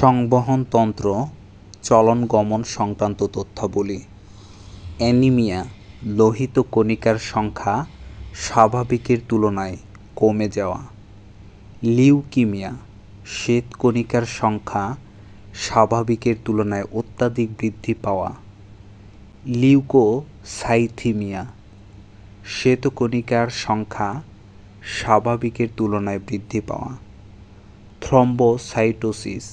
সংবহনতন্ত্র চলন গমন সংক্রান্ত তথ্যাবলী। অ্যানিমিয়া লোহিত কণিকার সংখ্যা স্বাভাবিকের তুলনায় কমে যাওয়া। লিউকিমিয়া শ্বেতকণিকার সংখ্যা স্বাভাবিকের তুলনায় অত্যাধিক বৃদ্ধি পাওয়া। লিউকোসাইথিমিয়া শ্বেতকণিকার সংখ্যা স্বাভাবিকের তুলনায় বৃদ্ধি পাওয়া। থ্রম্বোসাইটোসিস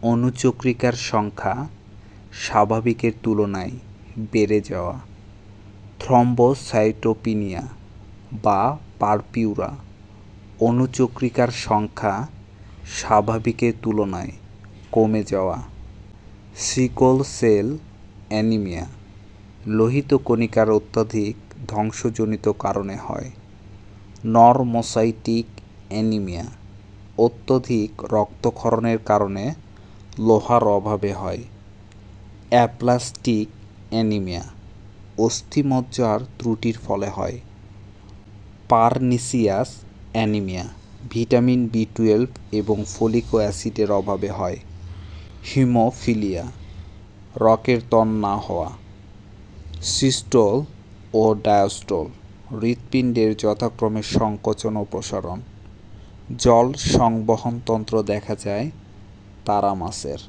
অণুচক্রিকার সংখ্যা স্বাভাবিকের তুলনায় বেড়ে যাওয়া। থ্রম্বোসাইটোপিনিয়া বা পারপিউরা অণুচক্রিকার সংখ্যা স্বাভাবিকের তুলনায় কমে যাওয়া। সিকল সেল অ্যানিমিয়া লোহিত কণিকার অত্যাধিক ধ্বংসজনিত কারণে হয়। নরমোসাইটিক অ্যানিমিয়া অত্যধিক রক্তক্ষরণের কারণে লোহার অভাবে হয়। অ্যাপ্লাস্টিক অ্যানিমিয়া অস্থিমজ্জার ত্রুটির ফলে হয়। পারনিসিয়াস অ্যানিমিয়া ভিটামিন B12 এবং ফলিক অ্যাসিডের অভাবে হয়। হিমোফিলিয়া রক্তের টন না হওয়া। সিস্টোল ও ডায়াস্টোল হৃৎপিণ্ডের যথাক্রমে সংকোচন ও প্রসারণ। জল সংবহনতন্ত্র দেখা যায় তারা মাছের।